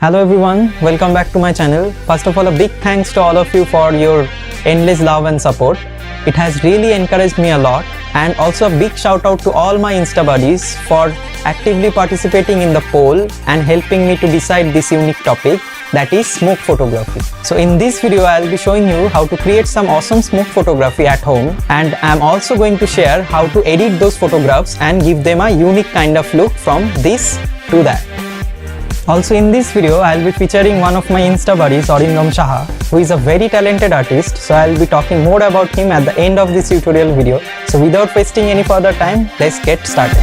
Hello everyone, welcome back to my channel. First of all, a big thanks to all of you for your endless love and support. It has really encouraged me a lot, and also a big shout out to all my Insta buddies for actively participating in the poll and helping me to decide this unique topic, that is smoke photography. So in this video I'll be showing you how to create some awesome smoke photography at home, and I'm also going to share how to edit those photographs and give them a unique kind of look from this to that. Also in this video, I'll be featuring one of my Insta buddies, Arindam Saha, who is a very talented artist. So I'll be talking more about him at the end of this tutorial video. So without wasting any further time, let's get started.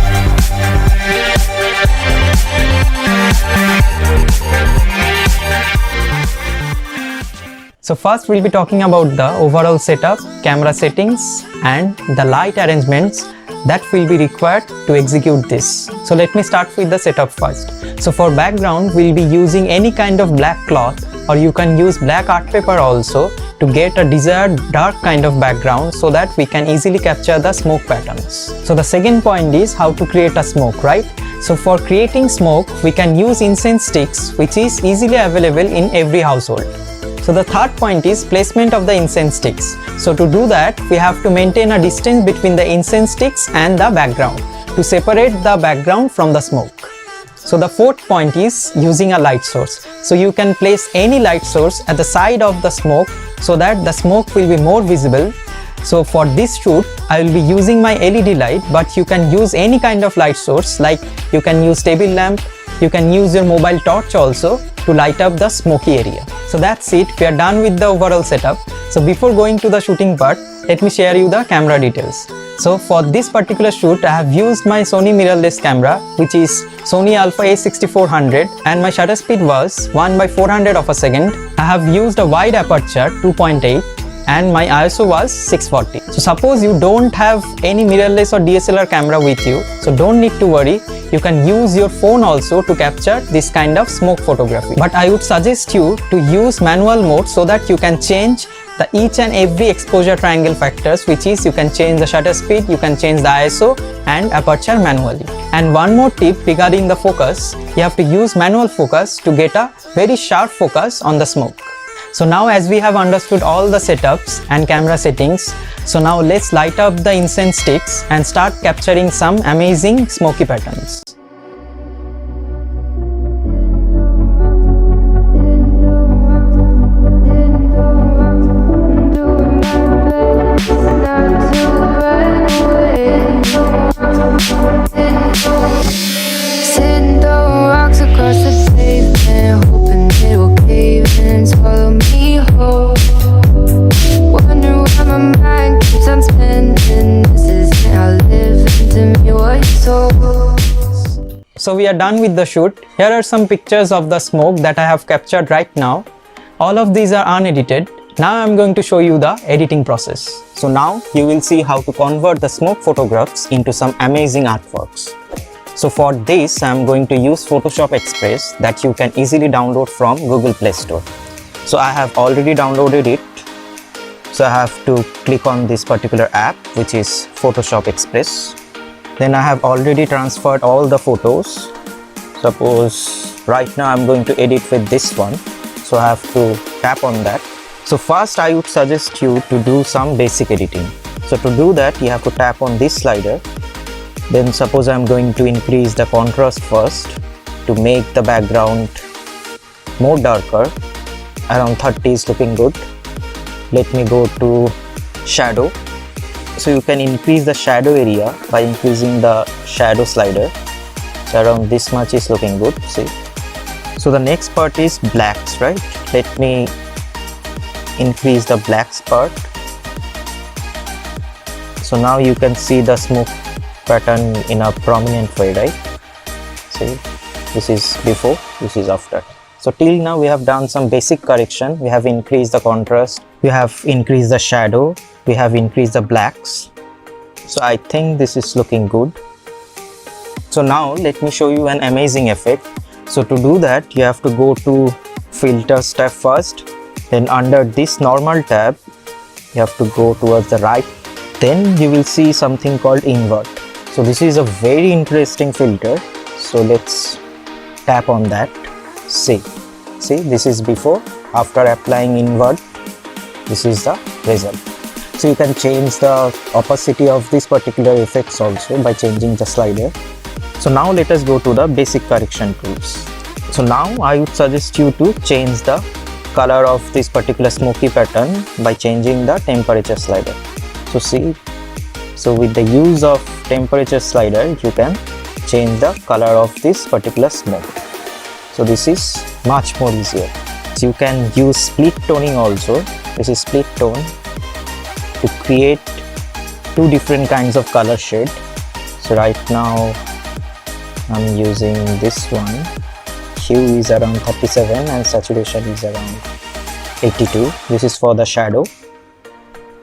So first we'll be talking about the overall setup, camera settings and the light arrangements that will be required to execute this. So let me start with the setup first. So for background, we'll be using any kind of black cloth, or you can use black art paper also to get a desired dark kind of background so that we can easily capture the smoke patterns. So the second point is how to create a smoke, right? So for creating smoke, we can use incense sticks, which is easily available in every household. So the third point is placement of the incense sticks. So to do that, we have to maintain a distance between the incense sticks and the background to separate the background from the smoke. So the fourth point is using a light source. So you can place any light source at the side of the smoke so that the smoke will be more visible. So for this shoot, I will be using my LED light, but you can use any kind of light source, like you can use table lamp, you can use your mobile torch also to light up the smoky area. So that's it, we are done with the overall setup. So before going to the shooting part, let me share you the camera details. So for this particular shoot, I have used my Sony mirrorless camera, which is Sony Alpha A6400, and my shutter speed was 1/400 of a second. I have used a wide aperture 2.8 and my ISO was 640. So suppose you don't have any mirrorless or DSLR camera with you, so don't need to worry. You can use your phone also to capture this kind of smoke photography. But I would suggest you to use manual mode so that you can change the each and every exposure triangle factors, which is you can change the shutter speed, you can change the ISO and aperture manually. And one more tip regarding the focus, you have to use manual focus to get a very sharp focus on the smoke. So now as we have understood all the setups and camera settings, so now let's light up the incense sticks and start capturing some amazing smoky patterns. So we are done with the shoot. Here are some pictures of the smoke that I have captured right now. All of these are unedited. Now I'm going to show you the editing process. So now you will see how to convert the smoke photographs into some amazing artworks. So for this, I'm going to use Photoshop Express that you can easily download from Google Play Store. So I have already downloaded it. So I have to click on this particular app, which is Photoshop Express. Then I have already transferred all the photos. Suppose right now I'm going to edit with this one. So I have to tap on that. So first I would suggest you to do some basic editing. So to do that, you have to tap on this slider. Then suppose I'm going to increase the contrast first to make the background more darker. Around 30 is looking good. Let me go to shadow. So you can increase the shadow area by increasing the shadow slider. So around this much is looking good, see. So the next part is blacks, right? Let me increase the blacks part. So now you can see the smoke pattern in a prominent way, right? See, this is before, this is after. So till now we have done some basic correction. We have increased the contrast, we have increased the shadow, we have increased the blacks. So I think this is looking good. So now let me show you an amazing effect. So to do that, you have to go to filters tab first. Then under this normal tab, you have to go towards the right. Then you will see something called invert. So this is a very interesting filter. So let's tap on that. See, See, this is before. After applying invert, this is the result. So you can change the opacity of this particular effects also by changing the slider. So now let us go to the basic correction tools. So now I would suggest you to change the color of this particular smoky pattern by changing the temperature slider. So see, so with the use of temperature slider, you can change the color of this particular smoke. So this is much more easier. So you can use split toning also. This is split tone to create two different kinds of color shade. So right now I'm using this one. Hue is around 37 and saturation is around 82. This is for the shadow.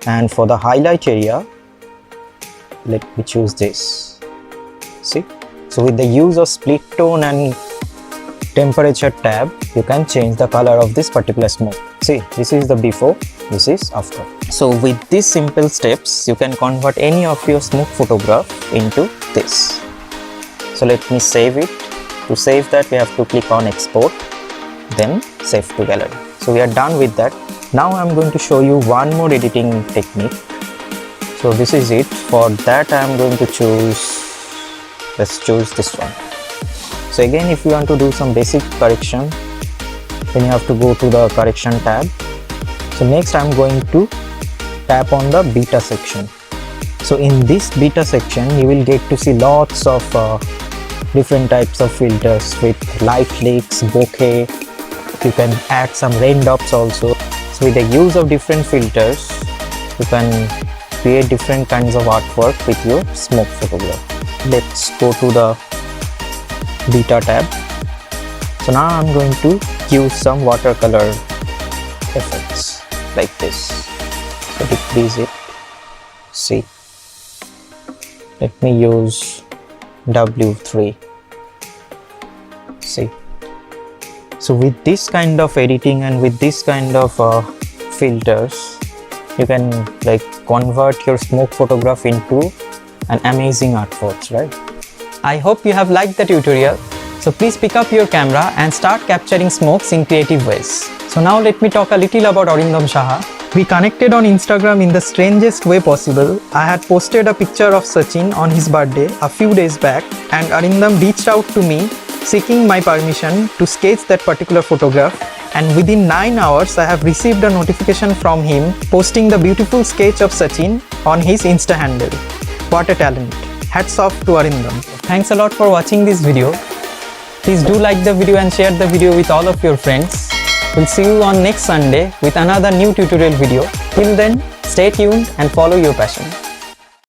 And for the highlight area, let me choose this. See? So with the use of split tone and temperature tab, you can change the color of this particular smoke. See, this is the before, this is after. So with these simple steps, you can convert any of your smoke photograph into this. So let me save it. To save that, we have to click on export, then save to gallery. So we are done with that. Now I'm going to show you one more editing technique. So this is it. For that I'm going to let's choose this one. So again, if you want to do some basic correction, then you have to go to the correction tab. So next I'm going to tap on the beta section. So in this beta section, you will get to see lots of different types of filters with light leaks, bokeh. You can add some raindrops also. So with the use of different filters, you can create different kinds of artwork with your smoke photograph. Let's go to the beta tab. So now I'm going to use some watercolor effects like this. So decrease it. See. Let me use W3. See. So with this kind of editing and with this kind of filters, you can like convert your smoke photograph into an amazing artworks, right? I hope you have liked the tutorial. So please pick up your camera and start capturing smokes in creative ways. So now let me talk a little about Arindam Saha. We connected on Instagram in the strangest way possible. I had posted a picture of Sachin on his birthday a few days back, and Arindam reached out to me seeking my permission to sketch that particular photograph, and within 9 hours I have received a notification from him posting the beautiful sketch of Sachin on his Insta handle. What a talent. Hats off to Arindam. Thanks a lot for watching this video. Please do like the video and share the video with all of your friends. We'll see you on next Sunday with another new tutorial video. Till then, stay tuned and follow your passion.